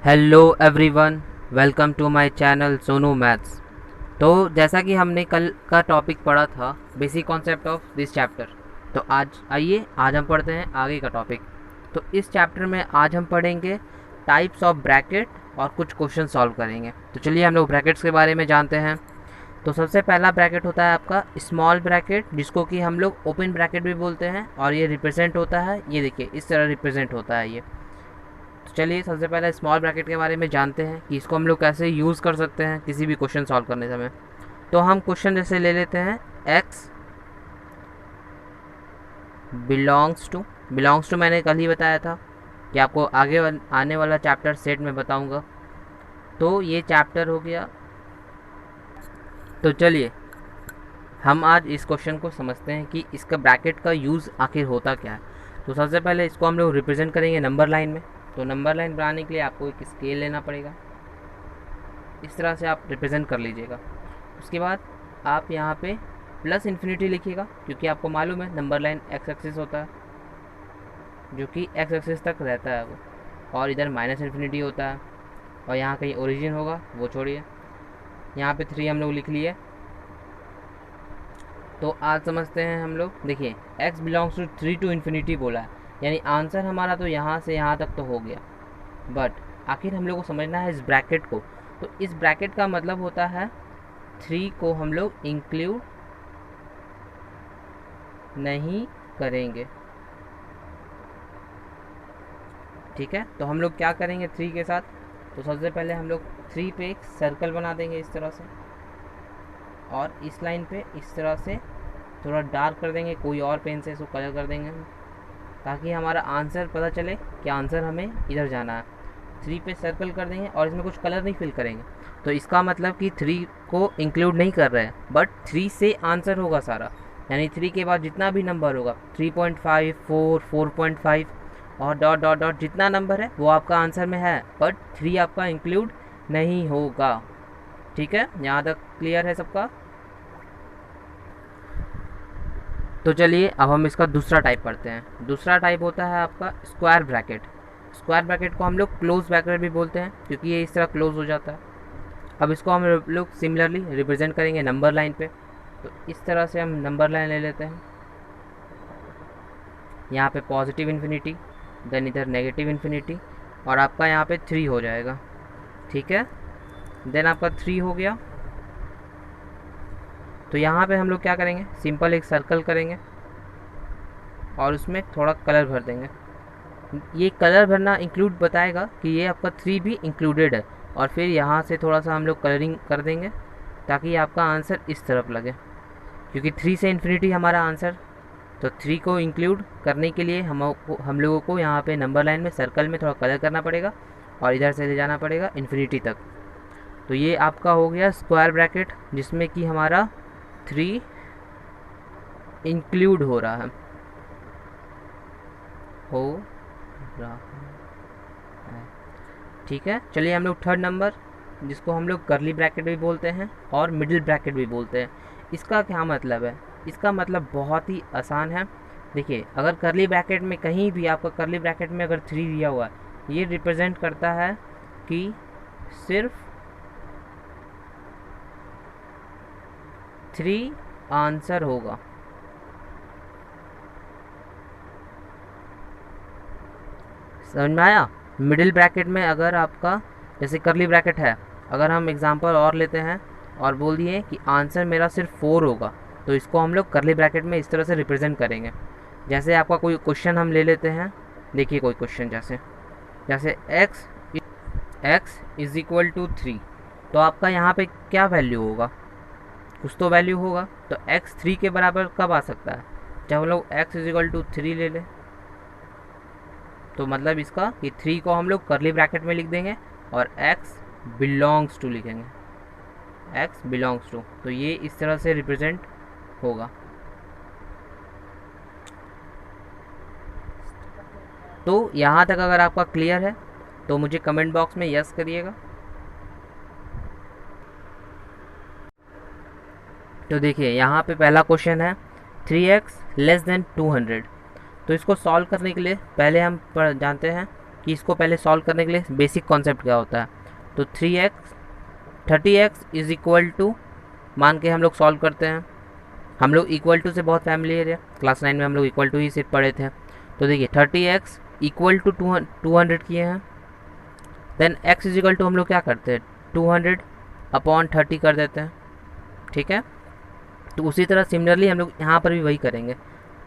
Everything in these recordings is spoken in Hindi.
Hello everyone, welcome to my channel Sonu maths. तो जैसा कि हमने कल का टॉपिक पढ़ा था basic concept of this chapter, तो आज हम पढ़ते हैं आगे का टॉपिक। तो इस चैप्टर में आज हम पढ़ेंगे टाइप्स ऑफ ब्रैकेट और कुछ क्वेश्चन सॉल्व करेंगे। तो चलिए हम लोग ब्रैकेट्स के बारे में जानते हैं। तो सबसे पहला ब्रैकेट होता है आपका स्मॉल ब्रैकेट, जिसको कि हम लोग ओपन ब्रैकेट भी बोलते हैं, और ये रिप्रेजेंट होता है, ये देखिए इस तरह रिप्रेजेंट होता है ये। तो चलिए सबसे पहले स्मॉल ब्रैकेट के बारे में जानते हैं कि इसको हम लोग कैसे यूज़ कर सकते हैं किसी भी क्वेश्चन सॉल्व करने समय। तो हम क्वेश्चन जैसे ले लेते हैं x बिलोंग्स टू मैंने कल ही बताया था कि आपको आगे आने वाला चैप्टर सेट में बताऊंगा। तो ये चैप्टर हो गया। तो चलिए हम आज इस क्वेश्चन को समझते हैं कि इसका ब्रैकेट का यूज़ आखिर होता क्या है। तो सबसे पहले इसको हम लोग रिप्रेजेंट करेंगे नंबर लाइन में। तो नंबर लाइन बनाने के लिए आपको एक स्केल लेना पड़ेगा, इस तरह से आप रिप्रेजेंट कर लीजिएगा। उसके बाद आप यहाँ पे प्लस इन्फिनिटी लिखिएगा, क्योंकि आपको मालूम है नंबर लाइन एक्स एक्सिस होता है, जो कि एक्स एक्सिस तक रहता है वो, और इधर माइनस इन्फिनिटी होता है, और यहाँ कहीं ओरिजिन होगा वो छोड़िए। यहाँ पे 3 हम लोग लिख लिए। तो आज समझते हैं हम लोग। देखिए x belongs to 3 to infinity बोला है, यानी आंसर हमारा तो यहाँ से यहाँ तक तो हो गया, बट आखिर हम लोग को समझना है इस ब्रैकेट को। तो इस ब्रैकेट का मतलब होता है 3 को हम लोग इंक्लूड नहीं करेंगे। ठीक है, तो हम लोग क्या करेंगे 3 के साथ। तो सबसे पहले हम लोग 3 पे एक सर्कल बना देंगे इस तरह से, और इस लाइन पे इस तरह से थोड़ा डार्क कर देंगे, कोई और पेन से इसको कलर कर देंगे हम, ताकि हमारा आंसर पता चले कि आंसर हमें इधर जाना है। 3 पे सर्कल कर देंगे और इसमें कुछ कलर नहीं फिल करेंगे। तो इसका मतलब कि 3 को इंक्लूड नहीं कर रहे हैं, बट 3 से आंसर होगा सारा, यानी 3 के बाद जितना भी नंबर होगा 3.5, 4, 4.5 और डॉट डॉट डॉट जितना नंबर है वो आपका आंसर में है, बट 3 आपका इंक्लूड नहीं होगा। ठीक है, यहाँ तक क्लियर है सबका। तो चलिए अब हम इसका दूसरा टाइप पढ़ते हैं। दूसरा टाइप होता है आपका स्क्वायर ब्रैकेट। स्क्वायर ब्रैकेट को हम लोग क्लोज ब्रैकेट भी बोलते हैं, क्योंकि ये इस तरह क्लोज हो जाता है। अब इसको हम लोग सिमिलरली रिप्रेजेंट करेंगे नंबर लाइन पे। तो इस तरह से हम नंबर लाइन ले लेते हैं, यहाँ पे पॉजिटिव इन्फिनिटी, देन इधर नेगेटिव इन्फिनिटी, और आपका यहाँ पे 3 हो जाएगा। ठीक है, देन आपका 3 हो गया। तो यहाँ पे हम लोग क्या करेंगे, सिंपल एक सर्कल करेंगे और उसमें थोड़ा कलर भर देंगे। ये कलर भरना इंक्लूड बताएगा कि ये आपका 3 भी इंक्लूडेड है, और फिर यहाँ से थोड़ा सा हम लोग कलरिंग कर देंगे ताकि आपका आंसर इस तरफ लगे, क्योंकि 3 से इन्फिनिटी हमारा आंसर। तो 3 को इंक्लूड करने के लिए हम लोगों को यहाँ पे नंबर लाइन में सर्कल में थोड़ा कलर करना पड़ेगा, और इधर से ले जाना पड़ेगा इन्फिनिटी तक। तो ये आपका हो गया स्क्वायर ब्रैकेट, जिसमें कि हमारा 3 इंक्लूड हो रहा है ठीक है, चलिए हम लोग थर्ड नंबर, जिसको हम लोग करली ब्रैकेट भी बोलते हैं और मिडिल ब्रैकेट भी बोलते हैं। इसका क्या मतलब है? इसका मतलब बहुत ही आसान है। देखिए अगर करली ब्रैकेट में कहीं भी आपका करली ब्रैकेट में अगर 3 दिया हुआ है, ये रिप्रेजेंट करता है कि सिर्फ 3 आंसर होगा। समझ में आया? मिडिल ब्रैकेट में अगर आपका जैसे करली ब्रैकेट है, अगर हम एग्जांपल और लेते हैं और बोल दिए कि आंसर मेरा सिर्फ 4 होगा, तो इसको हम लोग करली ब्रैकेट में इस तरह से रिप्रेजेंट करेंगे। जैसे आपका कोई क्वेश्चन हम ले लेते हैं, देखिए कोई क्वेश्चन जैसे x इज इक्वल टू 3, तो आपका यहाँ पे क्या वैल्यू होगा? कुछ तो वैल्यू होगा। तो x 3 के बराबर कब आ सकता है? जब हम लोग x इज इक्वल टू 3 ले लें। तो मतलब इसका कि 3 को हम लोग करली ब्रैकेट में लिख देंगे और x बिलोंग्स टू लिखेंगे, x बिलोंग्स टू। तो ये इस तरह से रिप्रेजेंट होगा। तो यहाँ तक अगर आपका क्लियर है तो मुझे कमेंट बॉक्स में यस करिएगा। तो देखिए यहाँ पे पहला क्वेश्चन है 3x लेस देन 200। तो इसको सॉल्व करने के लिए पहले हम जानते हैं कि इसको पहले सॉल्व करने के लिए बेसिक कॉन्सेप्ट क्या होता है। तो 30x इज इक्वल टू, मान के हम लोग सॉल्व करते हैं। हम लोग इक्वल टू से बहुत फैमिलियर है, क्लास 9 में हम लोग इक्वल टू ही सिर्फ पढ़े थे। तो देखिए 30x इक्वल टू 200 किए हैं, then x is equal to हम लोग क्या करते हैं 200 अपॉन 30 कर देते हैं, ठीक है। तो उसी तरह सिमिलरली हम लोग यहाँ पर भी वही करेंगे,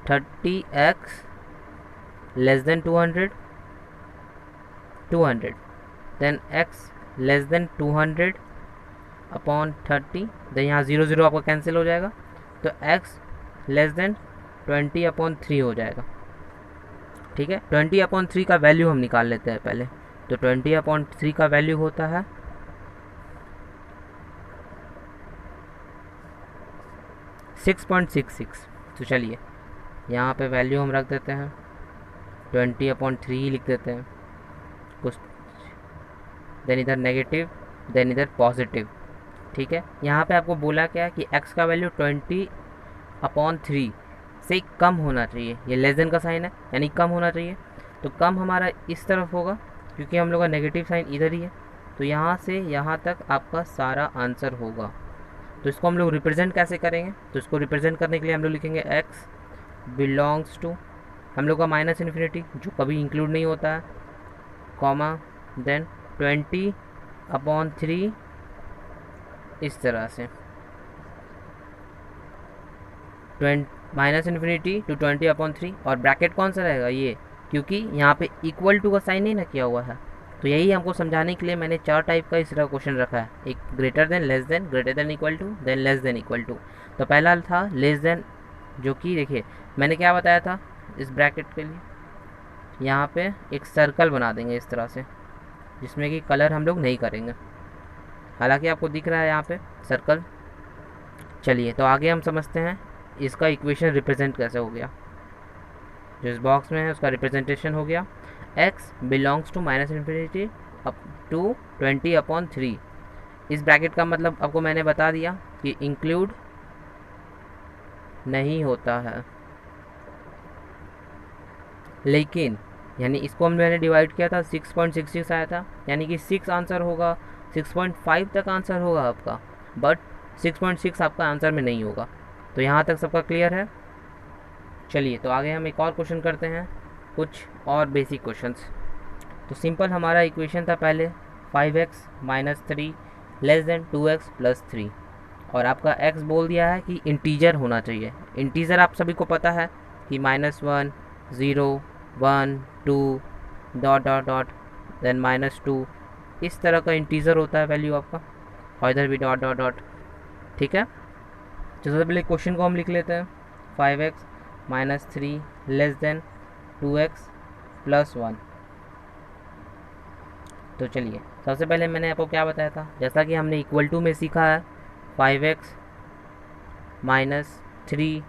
30x less than 200 then x less than 200 upon 30, then यहाँ 0 आपका कैंसिल हो जाएगा, तो x लेस देन 20 अपॉन 3 हो जाएगा, ठीक है। 20 अपॉन 3 का वैल्यू हम निकाल लेते हैं पहले। तो 20 अपॉन 3 का वैल्यू होता है 6.66। तो चलिए यहाँ पे वैल्यू हम रख देते हैं, 20 अपॉन 3 ही लिख देते हैं कुछ, देन इधर नेगेटिव, देन इधर पॉजिटिव, ठीक है। यहाँ पे आपको बोला क्या कि x का वैल्यू 20 अपॉन 3 से कम होना चाहिए, ये लेस देन का साइन है यानी कम होना चाहिए। तो कम हमारा इस तरफ होगा क्योंकि हम लोग का नेगेटिव साइन इधर ही है, तो यहाँ से यहाँ तक आपका सारा आंसर होगा। तो इसको हम लोग रिप्रेजेंट कैसे करेंगे, तो इसको रिप्रेजेंट करने के लिए हम लोग लिखेंगे x बिलोंग्स टू, हम लोग का माइनस इन्फिनिटी जो कभी इंक्लूड नहीं होता है, कॉमा, देन 20 अपॉन 3 इस तरह से, माइनस इन्फिनिटी टू 20 अपॉन 3, और ब्रैकेट कौन सा रहेगा ये, क्योंकि यहाँ पे इक्वल टू का साइन नहीं ना किया हुआ है। तो यही हमको समझाने के लिए मैंने 4 टाइप का इस तरह क्वेश्चन रखा है, एक greater than, less than, greater than equal to, then less than equal to. तो पहला था लेस देन, जो कि देखिए मैंने क्या बताया था इस ब्रैकेट के लिए, यहाँ पे एक सर्कल बना देंगे इस तरह से, जिसमें कि कलर हम लोग नहीं करेंगे, हालांकि आपको दिख रहा है यहाँ पे सर्कल। चलिए तो आगे हम समझते हैं इसका इक्वेशन रिप्रेजेंट कैसे हो गया, जो इस बॉक्स में है उसका रिप्रेजेंटेशन हो गया x belongs to minus infinity up to 20 upon 3। इस ब्रैकेट का मतलब आपको मैंने बता दिया कि इंक्लूड नहीं होता है, लेकिन यानी इसको मैंने डिवाइड किया था 6.66 आया था, यानी कि 6 आंसर होगा, 6.5 तक आंसर होगा आपका, बट 6.6 आपका आंसर में नहीं होगा। तो यहाँ तक सबका क्लियर है। चलिए तो आगे हम एक और क्वेश्चन करते हैं, कुछ और बेसिक क्वेश्चंस। तो सिंपल हमारा इक्वेशन था पहले 5x minus 3 less then 2x plus 3, और आपका x बोल दिया है कि इंटीजर होना चाहिए। इंटीजर आप सभी को पता है कि -1 0 1 2 डॉट डॉट डॉट देन -2, इस तरह का इंटीजर होता है वैल्यू आपका, और इधर भी डॉट डॉट डॉट, ठीक है। तो सबसे पहले क्वेश्चन को हम लिख लेते हैं, 5x minus 3 less then 2x plus 1। तो चलिए सबसे पहले मैंने आपको क्या बताया था, जैसा कि हमने इक्वल टू में सीखा है 5x minus 3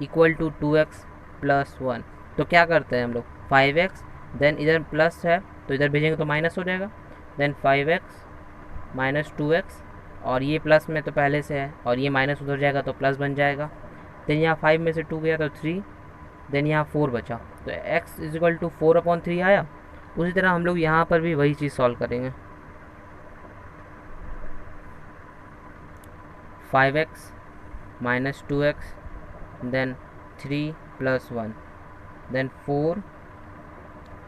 equal to 2x plus 1। तो क्या करते हैं हम लोग 5x, देन इधर प्लस है तो इधर भेजेंगे तो माइनस हो जाएगा, देन 5x माइनस 2x, और ये प्लस में तो पहले से है और ये माइनस उधर जाएगा तो प्लस बन जाएगा, देन यहाँ 5 में से 2 गया तो 3, देन यहाँ 4 बचा, तो x is equal to 4 upon 3 आया। उसी तरह हम लोग यहाँ पर भी वही चीज़ सॉल्व करेंगे, 5x minus 2x then 3 plus 1 then 4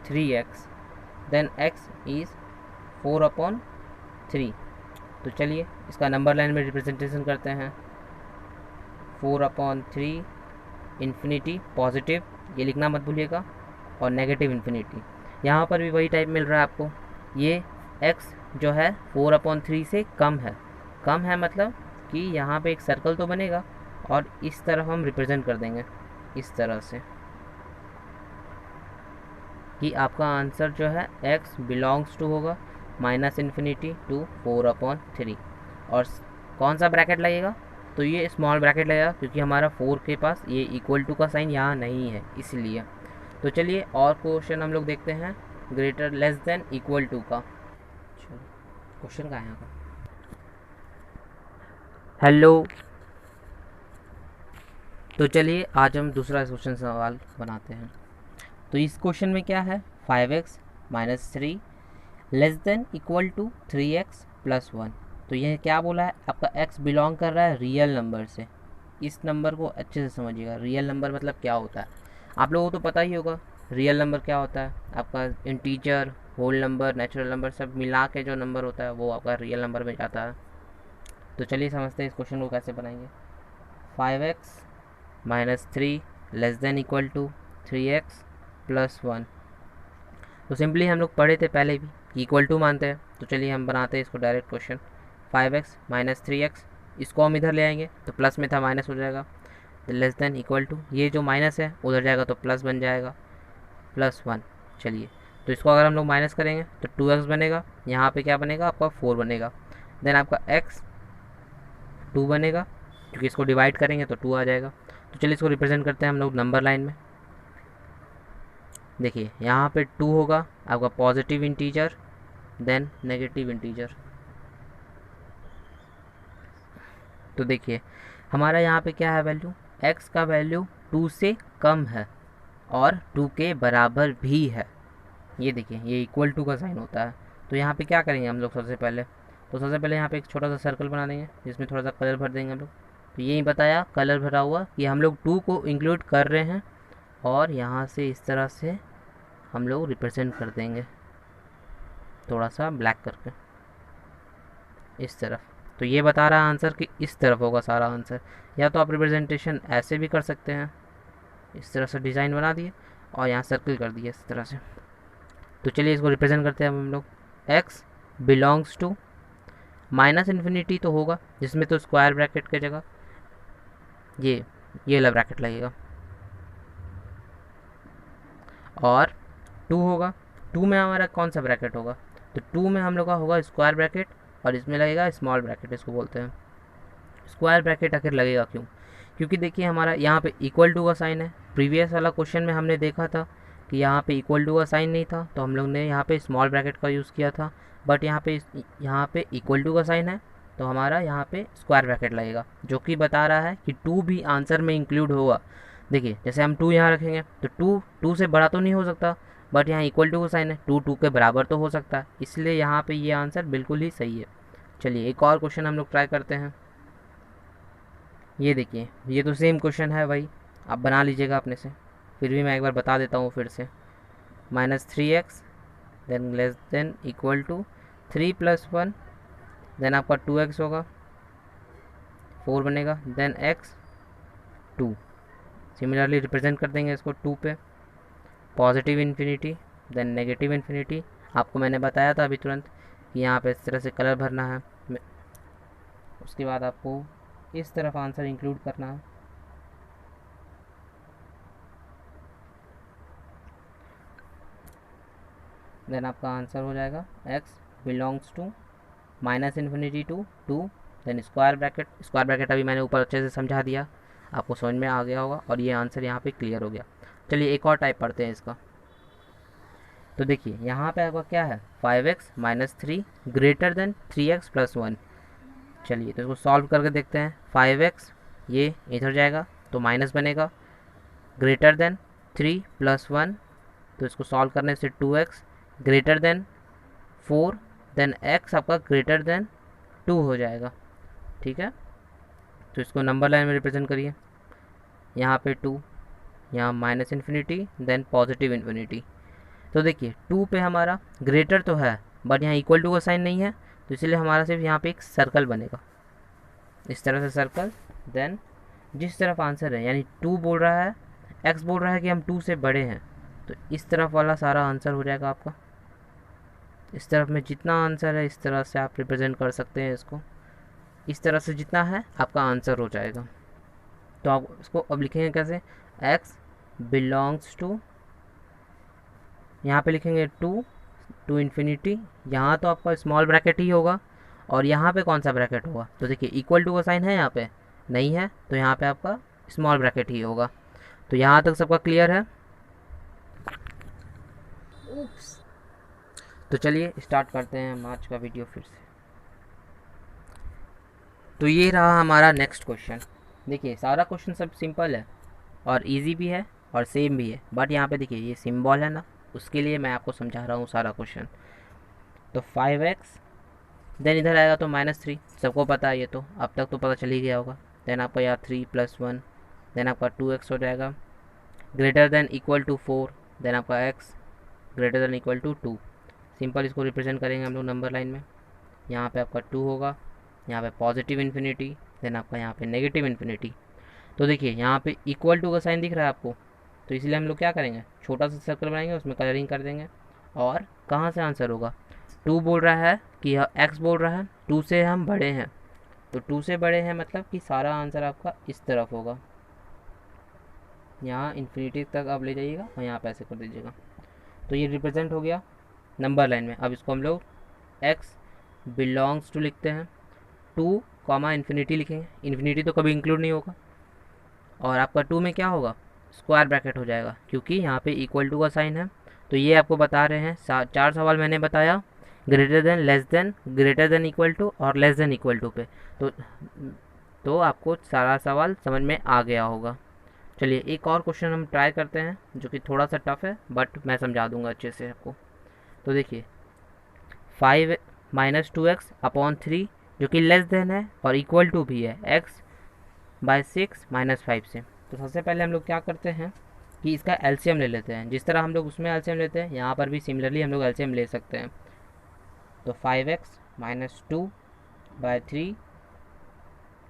3x then x is 4 upon 3। तो चलिए इसका नंबर लाइन में रिप्रेजेंटेशन करते हैं, 4 अपॉन 3 इन्फिनिटी पॉजिटिव, ये लिखना मत भूलिएगा, और नेगेटिव इन्फिनिटी। यहाँ पर भी वही टाइप मिल रहा है आपको, ये x जो है 4 अपॉन 3 से कम है मतलब कि यहाँ पे एक सर्कल तो बनेगा, और इस तरफ हम रिप्रेजेंट कर देंगे इस तरह से कि आपका आंसर जो है x बिलोंग्स टू होगा माइनस इन्फिनिटी टू 4 अपॉन 3, और कौन सा ब्रैकेट लगेगा, तो ये स्मॉल ब्रैकेट लगेगा क्योंकि हमारा 4 के पास ये इक्वल टू का साइन यहाँ नहीं है इसलिए। तो चलिए और क्वेश्चन हम लोग देखते हैं greater less than equal to का। क्वेश्चन का यहाँ का हेलो। तो चलिए आज हम दूसरा क्वेश्चन सवाल बनाते हैं। तो इस क्वेश्चन में क्या है 5x -3 less than equal to 3x plus 1। तो यह क्या बोला है, आपका x बिलोंग कर रहा है रियल नंबर से। इस नंबर को अच्छे से समझिएगा, रियल नंबर मतलब क्या होता है आप लोगों को तो पता ही होगा। रियल नंबर क्या होता है, आपका integer, whole number, natural number सब मिला के जो नंबर होता है वो आपका रियल नंबर में जाता है। तो चलिए समझते हैं इस क्वेश्चन को कैसे बनाएंगे। 5x -3 less than equal to 3x plus 1। तो सिंपली हम लोग पढ़े थे पहले भी, इक्वल टू मानते हैं। तो चलिए हम बनाते हैं इसको डायरेक्ट क्वेश्चन। 5x -3x, इसको हम इधर ले आएंगे तो प्लस में था माइनस हो जाएगा। तो लेस देन इक्वल टू, ये जो माइनस है उधर जाएगा तो प्लस बन जाएगा, प्लस 1। चलिए तो इसको अगर हम लोग माइनस करेंगे तो 2x बनेगा, यहाँ पे क्या बनेगा आपका 4 बनेगा। देन आपका x 2 बनेगा, क्योंकि इसको डिवाइड करेंगे तो 2 आ जाएगा। तो चलिए इसको रिप्रेजेंट करते हैं हम लोग नंबर लाइन में। देखिए यहाँ पे 2 होगा आपका positive integer, then negative integer. तो देखिए हमारा यहाँ पे क्या है वैल्यू, x का वैल्यू 2 से कम है और 2 के बराबर भी है। ये देखिए ये इक्वल टू का साइन होता है। तो यहाँ पे क्या करेंगे हम लोग सबसे पहले, तो सबसे पहले यहाँ पे एक छोटा सा सर्कल बना देंगे जिसमें थोड़ा सा कलर भर देंगे हम लोग। तो यही बताया कलर भरा हुआ कि हम लोग 2 को इंक्लूड कर रहे हैं, और यहाँ से इस तरह से हम लोग रिप्रेजेंट कर देंगे थोड़ा सा ब्लैक करके इस तरफ। तो ये बता रहा है आंसर कि इस तरफ होगा सारा आंसर। या तो आप रिप्रेजेंटेशन ऐसे भी कर सकते हैं, इस तरह से डिज़ाइन बना दिए और यहाँ सर्कल कर दिए इस तरह से। तो चलिए इसको रिप्रेजेंट करते हैं हम लोग। x बिलोंग्स टू -इन्फिनिटी तो होगा, जिसमें तो स्क्वायर ब्रैकेट की जगह ये वाला ब्रैकेट लगेगा, और 2 होगा। 2 में हमारा कौन सा ब्रैकेट होगा, तो 2 में हम लोग का होगा स्क्वायर ब्रैकेट, और इसमें लगेगा स्मॉल ब्रैकेट, इसको बोलते हैं। स्क्वायर ब्रैकेट आखिर लगेगा क्यों, क्योंकि देखिए हमारा यहाँ पे इक्वल टू का साइन है। प्रीवियस वाला क्वेश्चन में हमने देखा था कि यहाँ पे इक्वल टू का साइन नहीं था, तो हम लोग ने यहाँ पे स्मॉल ब्रैकेट का यूज़ किया था। बट यहाँ पे इक्वल टू का साइन है, तो हमारा यहाँ पे स्क्वायर ब्रैकेट लगेगा, जो कि बता रहा है कि 2 भी आंसर में इंक्लूड होगा। देखिए जैसे हम 2 यहाँ रखेंगे तो 2 से बड़ा तो नहीं हो सकता, बट यहाँ इक्वल टू का साइन है, 2 के बराबर तो हो सकता है, इसलिए यहाँ पे ये आंसर बिल्कुल ही सही है। चलिए एक और क्वेश्चन हम लोग ट्राई करते हैं। ये देखिए ये तो सेम क्वेश्चन है भाई, आप बना लीजिएगा अपने से, फिर भी मैं एक बार बता देता हूँ फिर से। -3x then less than equal to 3 + 1, then आपका 2x होगा, 4 बनेगा, देन x 2। सिमिलरली रिप्रेजेंट कर देंगे इसको 2 पे, positive infinity then negative infinity. आपको मैंने बताया था अभी तुरंत कि यहाँ पे इस तरह से कलर भरना है, उसके बाद आपको इस तरफ आंसर इंक्लूड करना है। देन आपका आंसर हो जाएगा x बिलोंग्स टू -इन्फिनिटी टू 2, देन स्क्वायर ब्रैकेट अभी मैंने ऊपर अच्छे से समझा दिया, आपको समझ में आ गया होगा, और ये आंसर यहाँ पे क्लियर हो गया। चलिए एक और टाइप पढ़ते हैं इसका। तो देखिए यहाँ पे आपका क्या है, 5x -3 greater than 3x plus 1। चलिए तो इसको सॉल्व करके देखते हैं। 5x ये इधर जाएगा तो माइनस बनेगा, ग्रेटर देन 3 + 1, तो इसको सॉल्व करने से 2x greater than 4, then x आपका ग्रेटर देन 2 हो जाएगा। ठीक है, तो इसको नंबर लाइन में रिप्रेजेंट करिए। यहाँ पे 2, यहाँ -इन्फिनिटी देन पॉजिटिव इन्फिनिटी। तो देखिए 2 पे हमारा ग्रेटर तो है, बट यहाँ इक्वल टू का साइन नहीं है, तो इसलिए हमारा सिर्फ यहाँ पे एक सर्कल बनेगा, इस तरह से सर्कल। देन जिस तरफ आंसर है, यानी 2 बोल रहा है, x बोल रहा है कि हम 2 से बड़े हैं, तो इस तरफ वाला सारा आंसर हो जाएगा आपका। इस तरफ में जितना आंसर है इस तरह से आप रिप्रेजेंट कर सकते हैं इसको, इस तरह से जितना है आपका आंसर हो जाएगा। तो आप इसको अब लिखेंगे कैसे, x बिलोंग्स टू, यहाँ पे लिखेंगे 2 इन्फिनिटी, यहाँ तो आपका स्मॉल ब्रैकेट ही होगा, और यहाँ पे कौन सा ब्रैकेट होगा, तो देखिए इक्वल टू का साइन है यहाँ पे नहीं है, तो यहाँ पे आपका स्मॉल ब्रैकेट ही होगा। तो यहाँ तक सबका क्लियर है। तो चलिए स्टार्ट करते हैं हम आज का वीडियो फिर से। तो ये रहा हमारा नेक्स्ट क्वेश्चन। देखिए सारा क्वेश्चन सब सिंपल है और इजी भी है और सेम भी है, बट यहाँ पे देखिए ये सिंबल है ना, उसके लिए मैं आपको समझा रहा हूँ सारा क्वेश्चन। तो 5x, देन इधर आएगा तो -3, सबको पता है ये, तो अब तक तो पता चल ही गया होगा। देन आपका यहाँ 3 + 1, देन आपका 2x हो जाएगा, greater than equal to 4, then आपका x greater than equal to 2। Simple इसको रिप्रेजेंट करेंगे हम लोग नंबर लाइन में। यहाँ पे आपका 2 होगा, यहाँ पे पॉजिटिव इन्फिनिटी, देन आपका यहाँ पे नेगेटिव इन्फिनिटी। तो देखिए यहाँ पे इक्वल टू का साइन दिख रहा है आपको, तो इसलिए हम लोग क्या करेंगे, छोटा सा सर्कल बनाएंगे, उसमें कलरिंग कर देंगे। और कहाँ से आंसर होगा, 2 बोल रहा है कि यह x बोल रहा है, 2 से हम बड़े हैं, तो 2 से बड़े हैं मतलब कि सारा आंसर आपका इस तरफ होगा। यहाँ इन्फिनिटी तक आप ले जाइएगा और यहाँ पे ऐसे कर दीजिएगा। तो ये रिप्रेजेंट हो गया नंबर लाइन में। अब इसको हम लोग x बिलोंग्स टू लिखते हैं, 2 कॉमा इन्फिनिटी लिखेंगे, इन्फिनिटी तो कभी इंक्लूड नहीं होगा। और आपका 2 में क्या होगा, स्क्वायर ब्रैकेट हो जाएगा, क्योंकि यहाँ पे इक्वल टू का साइन है। तो ये आपको बता रहे हैं 4 सवाल मैंने बताया, greater than, less than, greater than equal to और लेस देन इक्वल टू पे। तो आपको सारा सवाल समझ में आ गया होगा। चलिए एक और क्वेश्चन हम ट्राई करते हैं, जो कि थोड़ा सा टफ है, बट मैं समझा दूंगा अच्छे से आपको। तो देखिए 5 - 2x अपॉन 3, जो कि लेस देन है और इक्वल टू भी है x/6 - 5 से। तो सबसे पहले हम लोग क्या करते हैं कि इसका एलसीएम ले लेते हैं। जिस तरह हम लोग उसमें एलसीएम लेते हैं, यहाँ पर भी सिमिलरली हम लोग एलसीएम ले सकते हैं। तो 5x - 2/3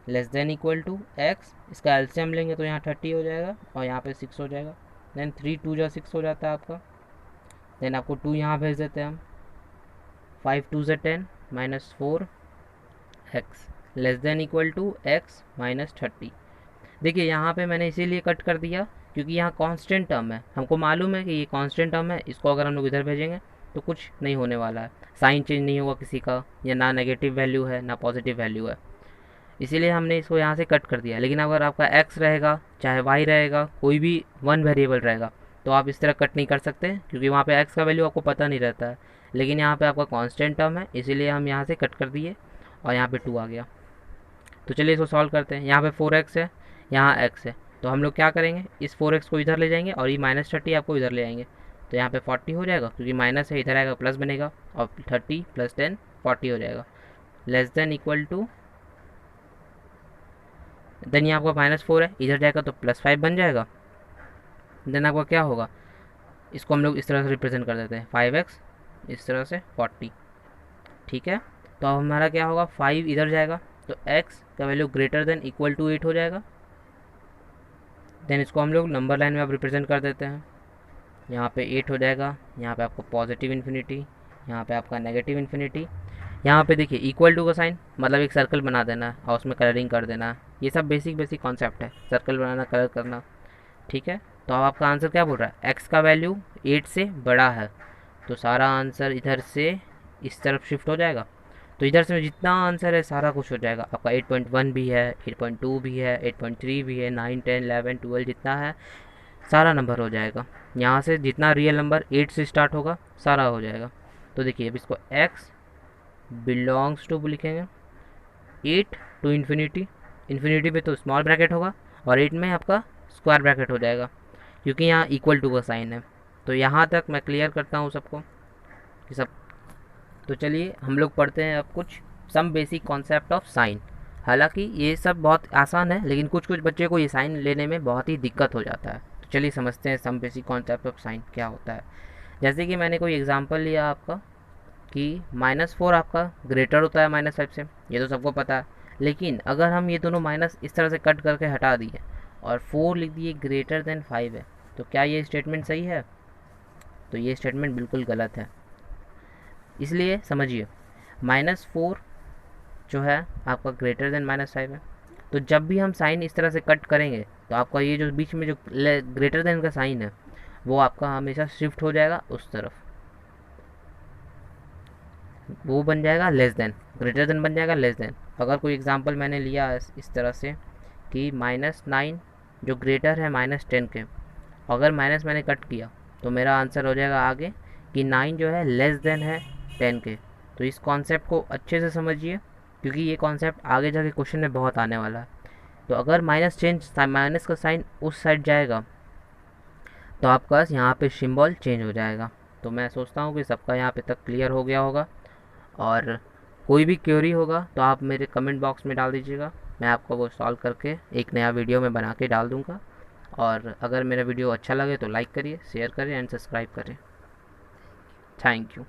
less than equal to x, इसका एलसीएम लेंगे तो यहाँ 30 हो जाएगा और यहाँ पे 6 हो जाएगा। देन 3 2 जा 6 हो जाता है आपका। देन आपको 2 यहाँ भेज देते हैं हम, 5 2 से 10 -4x less than equal to x -30। देखिए यहाँ पे मैंने इसीलिए कट कर दिया क्योंकि यहाँ कांस्टेंट टर्म है, हमको मालूम है कि ये कांस्टेंट टर्म है, इसको अगर हम लोग इधर भेजेंगे तो कुछ नहीं होने वाला है, साइन चेंज नहीं होगा किसी का, या ना नेगेटिव वैल्यू है ना पॉजिटिव वैल्यू है, इसीलिए हमने इसको यहाँ से कट कर दिया। लेकिन अगर आपका x रहेगा चाहे y रहेगा, कोई भी 1 वेरिएबल रहेगा, तो आप इस तरह कट नहीं कर सकते क्योंकि वहाँ पे x का वैल्यू आपको पता नहीं रहता है। लेकिन यहाँ पे आपका कांस्टेंट टर्म है, इसीलिए हम यहाँ से कट कर दिए और यहाँ पे 2 आ गया। तो चलिए इसको सॉल्व करते हैं। यहाँ पे 4x है, यहाँ x है, तो हम लोग क्या करेंगे, इस 4x को इधर ले जाएंगे और ये -30 आपको इधर ले आएंगे, तो यहाँ पे 40 हो जाएगा, क्योंकि माइनस है, इधर आएगा प्लस बनेगा और 30 + 10 40 हो जाएगा। Less than equal to, then ये आपका -4 है, इधर जाएगा तो +5 बन जाएगा। देन आपका क्या होगा, इसको हम लोग इस तरह से रिप्रेजेंट कर देते हैं, 5x इस तरह से 40, ठीक है। तो अब हमारा क्या होगा, 5 इधर जाएगा तो x का value greater than equal to 8 हो जाएगा। देन इसको हम लोग नंबर लाइन में अब रिप्रेजेंट कर देते हैं, यहाँ पे 8 हो जाएगा, यहाँ पे आपको पॉजिटिव इन्फिनिटी, यहाँ पे आपका नेगेटिव इन्फिनिटी। यहाँ पे देखिए इक्वल टू का साइन, मतलब एक सर्कल बना देना है और उसमें कलरिंग कर देना है। ये सब बेसिक कॉन्सेप्ट है, सर्कल बनाना, कलर करना, ठीक है। तो अब आपका आंसर क्या बोल रहा है, x का वैल्यू 8 से बड़ा है, तो सारा आंसर इधर से इस तरफ शिफ्ट हो जाएगा। तो इधर से जितना आंसर है सारा कुछ हो जाएगा आपका। 8.1 भी है, 8.2 भी है, 8.3 भी है, 9 10 11 12 जितना है सारा नंबर हो जाएगा। यहाँ से जितना रियल नंबर 8 से स्टार्ट होगा सारा हो जाएगा। तो देखिए अब इसको x बिलोंग्स टू लिखेंगे 8 टू इन्फिनिटी, इन्फिनिटी पे तो स्मॉल ब्रैकेट होगा और 8 में आपका स्क्वायर ब्रैकेट हो जाएगा, क्योंकि यहाँ इक्वल टू का साइन है। तो यहाँ तक मैं क्लियर करता हूँ सबको कि सब। तो चलिए हम लोग पढ़ते हैं अब कुछ some basic concept of sine. हालांकि ये सब बहुत आसान है, लेकिन कुछ कुछ बच्चे को ये साइन लेने में बहुत ही दिक्कत हो जाता है। तो चलिए समझते हैं some basic concept of sine क्या होता है। जैसे कि मैंने कोई एग्जांपल लिया आपका कि -4 आपका ग्रेटर होता है -5 से, ये तो सबको पता है। लेकिन अगर हम ये दोनों माइनस इस तरह से कट करके हटा दिए और 4 लिख दिए ग्रेटर देन 5 है, तो क्या ये स्टेटमेंट सही है? तो ये स्टेटमेंट बिल्कुल गलत है। इसलिए समझिए, -4 जो है आपका ग्रेटर देन -5 है, तो जब भी हम साइन इस तरह से कट करेंगे तो आपका ये जो बीच में जो ग्रेटर देन का साइन है वो आपका हमेशा शिफ्ट हो जाएगा उस तरफ, वो बन जाएगा लेस देन, ग्रेटर देन बन जाएगा लेस देन। अगर कोई एग्जांपल मैंने लिया इस तरह से कि -9 जो ग्रेटर है -10 के, अगर माइनस मैंने कट किया तो मेरा आंसर हो जाएगा आगे कि 9 जो है लेस देन है 10 के। तो इस कॉन्सेप्ट को अच्छे से समझिए, क्योंकि ये कॉन्सेप्ट आगे जाके क्वेश्चन में बहुत आने वाला है। तो अगर माइनस का साइन उस साइड जाएगा तो आपका यहाँ पे सिंबल चेंज हो जाएगा। तो मैं सोचता हूँ कि सबका यहाँ पे तक क्लियर हो गया होगा। और कोई भी क्वेरी होगा तो आप मेरे कमेंट बॉक्स में डाल दीजिएगा, मैं आपको वो सॉल्व करके एक नया वीडियो में बना के डाल दूँगा। और अगर मेरा वीडियो अच्छा लगे तो लाइक करिए, शेयर करिए एंड सब्सक्राइब करें। Thank you.